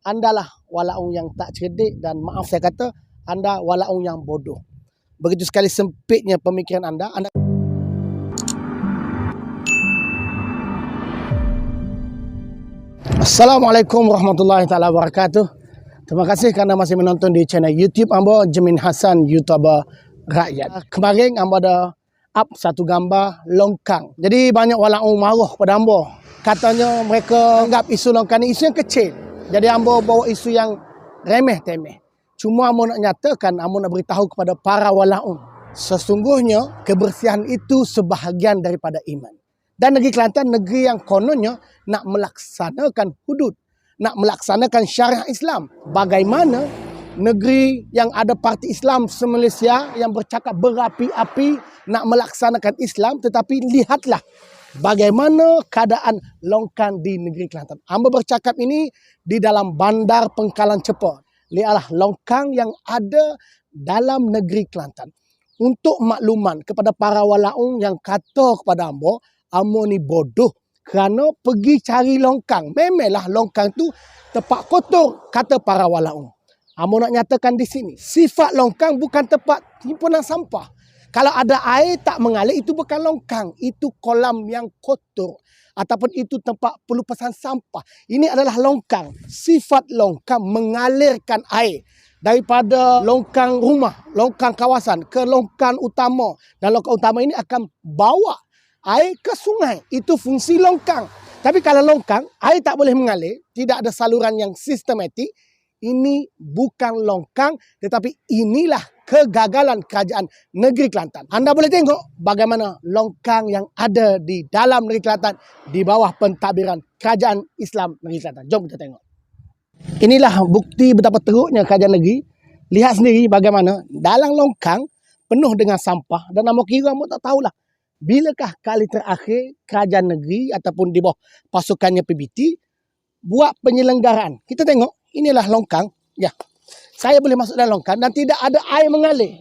Andalah walaupun yang tak cerdik dan maaf saya kata, anda walaupun yang bodoh. Begitu sekali sempitnya pemikiran anda. Assalamualaikum warahmatullahi taala wabarakatuh. Terima kasih kerana masih menonton di channel YouTube Ambo Jemin Hassan, YouTuber rakyat. Kemarin Ambo ada up satu gambar longkang. Jadi banyak walaupun marah pada Ambo. Katanya mereka anggap isu longkang ni isu yang kecil. Jadi Ambo bawa isu yang remeh-temeh. Cuma Ambo nak nyatakan, Ambo nak beritahu kepada para walaupun, sesungguhnya kebersihan itu sebahagian daripada iman. Dan negeri Kelantan, negeri yang kononnya nak melaksanakan hudud, nak melaksanakan syariah Islam. Bagaimana negeri yang ada parti Islam se-Malaysia yang bercakap berapi-api nak melaksanakan Islam, tetapi lihatlah bagaimana keadaan longkang di negeri Kelantan. Ambo bercakap ini di dalam bandar Pengkalan Cepa. Lihatlah longkang yang ada dalam negeri Kelantan. Untuk makluman kepada para walaupun yang kata kepada Ambo ni bodoh kerana pergi cari longkang. Memanglah longkang tu tempat kotor, kata para walaupun. Ambo nak nyatakan di sini, sifat longkang bukan tempat timbunan sampah. Kalau ada air tak mengalir, itu bukan longkang, itu kolam yang kotor ataupun itu tempat pelupasan sampah. Ini adalah longkang. Sifat longkang mengalirkan air daripada longkang rumah, longkang kawasan ke longkang utama, dan longkang utama ini akan bawa air ke sungai. Itu fungsi longkang. Tapi kalau longkang, air tak boleh mengalir, tidak ada saluran yang sistematik, ini bukan longkang, tetapi inilah kegagalan kerajaan negeri Kelantan. Anda boleh tengok bagaimana longkang yang ada di dalam negeri Kelantan di bawah pentadbiran kerajaan Islam negeri Kelantan. Jom kita tengok. Inilah bukti betapa teruknya kerajaan negeri. Lihat sendiri bagaimana dalam longkang penuh dengan sampah, dan Ambo kira Ambo tak tahulah bilakah kali terakhir kerajaan negeri ataupun di bawah pasukannya PBT buat penyelenggaraan. Kita tengok, inilah longkang. Ya, saya boleh masuk dalam longkang dan tidak ada air mengalir.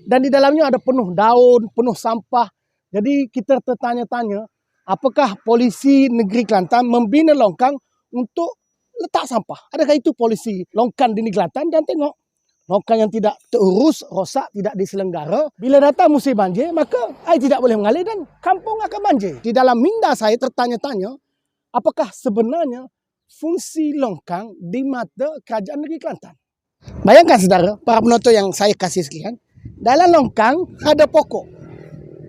Dan di dalamnya ada penuh daun, penuh sampah. Jadi kita tertanya-tanya, apakah polisi negeri Kelantan membina longkang untuk letak sampah? Adakah itu polisi longkang di negeri Kelantan? Dan tengok, longkang yang tidak terurus, rosak, tidak diselenggara. Bila datang musim banjir, maka air tidak boleh mengalir dan kampung akan banjir. Di dalam minda saya tertanya-tanya, apakah sebenarnya fungsi longkang di mata kerajaan negeri Kelantan? Bayangkan saudara, para penonton yang saya kasih sekalian, dalam longkang ada pokok.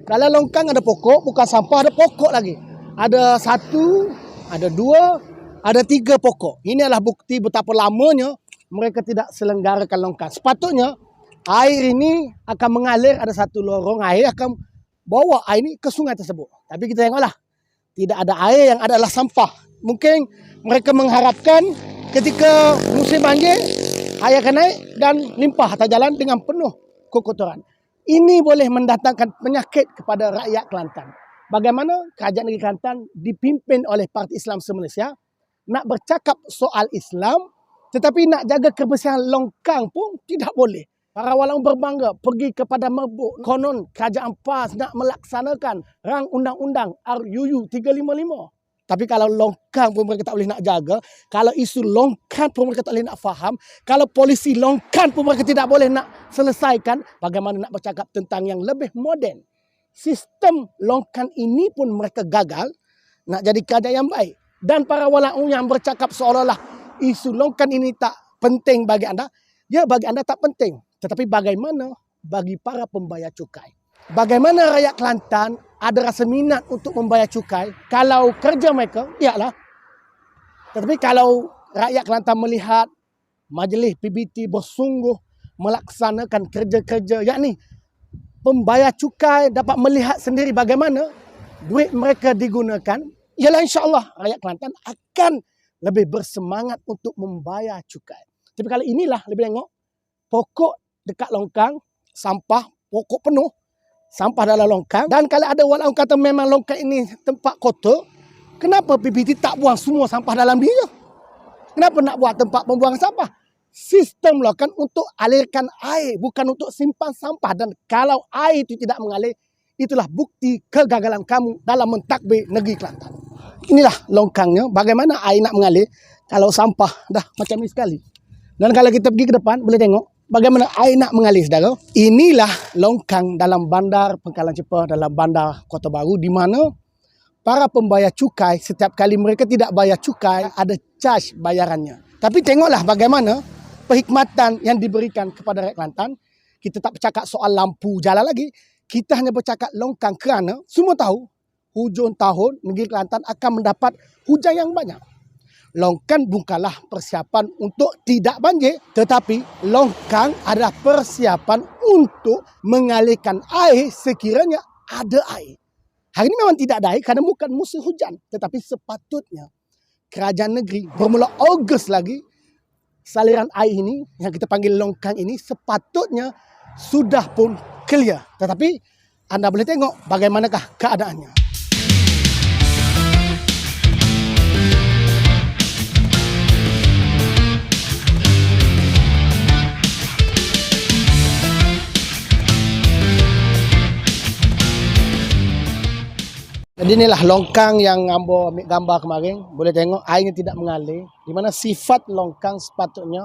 Dalam longkang ada pokok, bukan sampah, ada pokok lagi. Ada satu, ada dua, ada tiga pokok. Ini adalah bukti betapa lamanya mereka tidak selenggarakan longkang. Sepatutnya air ini akan mengalir, ada satu lorong air akan bawa air ini ke sungai tersebut. Tapi kita tengoklah, tidak ada air, yang adalah sampah. Mungkin mereka mengharapkan ketika musim banjir, air akan naik dan limpah atas jalan dengan penuh kekotoran. Ini boleh mendatangkan penyakit kepada rakyat Kelantan. Bagaimana kerajaan negeri Kelantan dipimpin oleh Parti Islam se-Malaysia nak bercakap soal Islam, tetapi nak jaga kebersihan longkang pun tidak boleh. Para walaupun berbangga pergi kepada Merbuk. Konon kerajaan PAS nak melaksanakan rang undang-undang RUU 355. Tapi kalau longkang pun mereka tak boleh nak jaga, kalau isu longkang pun mereka tak boleh nak faham, kalau polisi longkang pun mereka tidak boleh nak selesaikan, bagaimana nak bercakap tentang yang lebih moden? Sistem longkang ini pun mereka gagal nak jadi kerajaan yang baik. Dan para walaupun yang bercakap seolah-olah isu longkang ini tak penting bagi anda, ya bagi anda tak penting. Tetapi bagaimana bagi para pembayar cukai? Bagaimana rakyat Kelantan ada rasa minat untuk membayar cukai kalau kerja mereka, iyalah. Tetapi kalau rakyat Kelantan melihat majlis PBT bersungguh melaksanakan kerja-kerja, yakni pembayar cukai dapat melihat sendiri bagaimana duit mereka digunakan, ialah insya-Allah rakyat Kelantan akan lebih bersemangat untuk membayar cukai. Tapi kalau inilah, lebih tengok, pokok dekat longkang, sampah, pokok penuh, sampah dalam longkang. Dan kalau ada walaupun kata memang longkang ini tempat kotor, kenapa PBT tak buang semua sampah dalam dia? Kenapa nak buat tempat pembuangan sampah? Sistem longkang untuk alirkan air, bukan untuk simpan sampah. Dan kalau air itu tidak mengalir, itulah bukti kegagalan kamu dalam mentadbir negeri Kelantan. Inilah longkangnya, bagaimana air nak mengalir kalau sampah dah macam ni sekali. Dan kalau kita pergi ke depan, boleh tengok bagaimana air nak mengalir, saudara. Inilah longkang dalam bandar Pangkalan Cepa, dalam bandar Kota Baru, di mana para pembayar cukai, setiap kali mereka tidak bayar cukai, ada charge bayarannya. Tapi tengoklah bagaimana perkhidmatan yang diberikan kepada rakyat Kelantan. Kita tak bercakap soal lampu jalan lagi. Kita hanya bercakap longkang kerana semua tahu hujung tahun negeri Kelantan akan mendapat hujan yang banyak. Longkang bukanlah persiapan untuk tidak banjir, tetapi longkang adalah persiapan untuk mengalirkan air sekiranya ada air. Hari ini memang tidak ada air kerana bukan musim hujan, tetapi sepatutnya kerajaan negeri bermula Ogos lagi, saliran air ini yang kita panggil longkang ini sepatutnya sudah pun clear. Tetapi anda boleh tengok bagaimanakah keadaannya. Jadi inilah longkang yang ambo ambil gambar kemarin. Boleh tengok airnya tidak mengalir. Di mana sifat longkang sepatutnya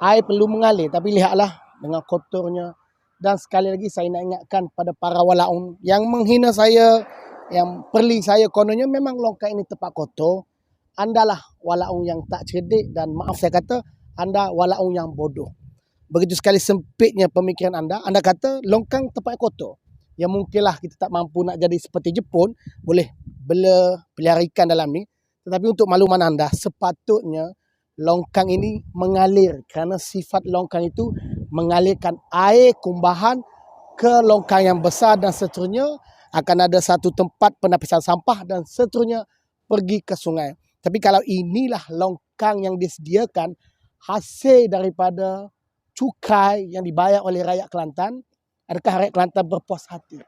air perlu mengalir. Tapi lihatlah dengan kotornya. Dan sekali lagi saya nak ingatkan pada para walaun yang menghina saya, yang perli saya, kononnya memang longkang ini tempat kotor. Andalah walaun yang tak cerdik dan maaf saya kata anda walaun yang bodoh. Begitu sekali sempitnya pemikiran anda. Anda kata longkang tempat kotor. Ya mungkinlah kita tak mampu nak jadi seperti Jepun, boleh pelihara ikan dalam ni. Tetapi untuk makluman anda, sepatutnya longkang ini mengalir. Kerana sifat longkang itu mengalirkan air kumbahan ke longkang yang besar dan seterusnya. Akan ada satu tempat penapisan sampah dan seterusnya pergi ke sungai. Tapi kalau inilah longkang yang disediakan hasil daripada cukai yang dibayar oleh rakyat Kelantan, adakah rakyat Kelantan berpuas hati?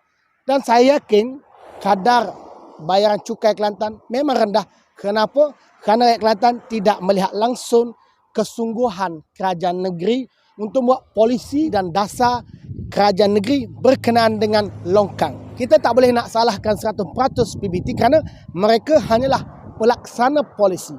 Dan saya yakin kadar bayaran cukai Kelantan memang rendah. Kenapa? Kerana rakyat Kelantan tidak melihat langsung kesungguhan kerajaan negeri untuk buat polisi dan dasar kerajaan negeri berkenaan dengan longkang. Kita tak boleh nak salahkan 100% PBT kerana mereka hanyalah pelaksana polisi.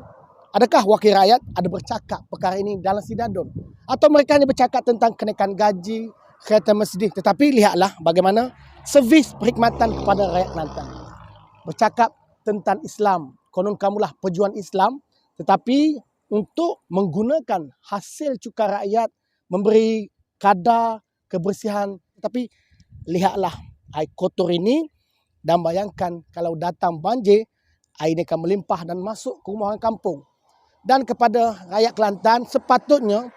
Adakah wakil rakyat ada bercakap perkara ini dalam sidadun? Atau mereka hanya bercakap tentang kenaikan gaji, kereta Mercedes, tetapi lihatlah bagaimana servis perkhidmatan kepada rakyat Kelantan. Bercakap tentang Islam, konon kamulah pejuang Islam, tetapi untuk menggunakan hasil cukai rakyat, memberi kadar kebersihan, tetapi lihatlah air kotor ini dan bayangkan kalau datang banjir, air ini akan melimpah dan masuk ke rumah orang kampung. Dan kepada rakyat Kelantan, sepatutnya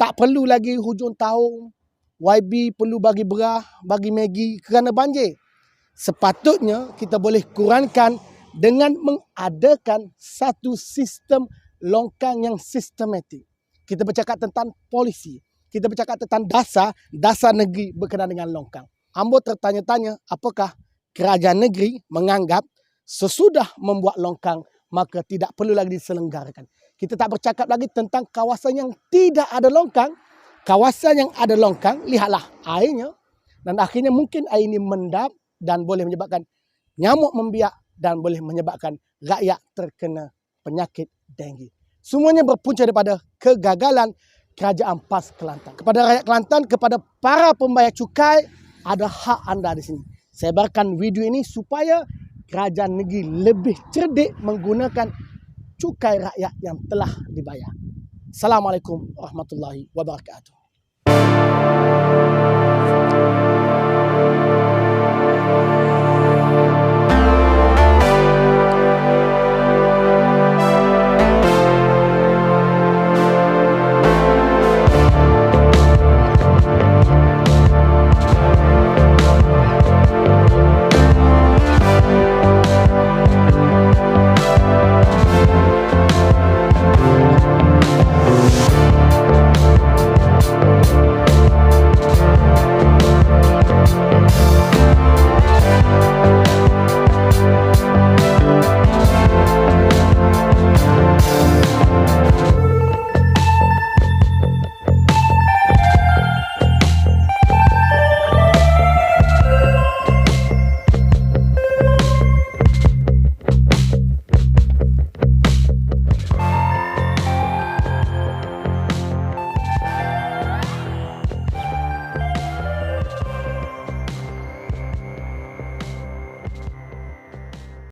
tak perlu lagi hujung tahun YB perlu bagi berah, bagi Maggi kerana banjir. Sepatutnya kita boleh kurangkan dengan mengadakan satu sistem longkang yang sistematik. Kita bercakap tentang polisi. Kita bercakap tentang dasar negeri berkenaan dengan longkang. Ambo tertanya-tanya apakah kerajaan negeri menganggap sesudah membuat longkang maka tidak perlu lagi diselenggarakan. Kita tak bercakap lagi tentang kawasan yang tidak ada longkang. Kawasan yang ada longkang, lihatlah airnya. Dan akhirnya mungkin air ini mendap dan boleh menyebabkan nyamuk membiak dan boleh menyebabkan rakyat terkena penyakit denggi. Semuanya berpunca daripada kegagalan kerajaan PAS Kelantan. Kepada rakyat Kelantan, kepada para pembayar cukai, ada hak anda di sini. Sebarkan video ini supaya kerajaan negeri lebih cerdik menggunakan cukai rakyat yang telah dibayar. Assalamualaikum warahmatullahi wabarakatuh.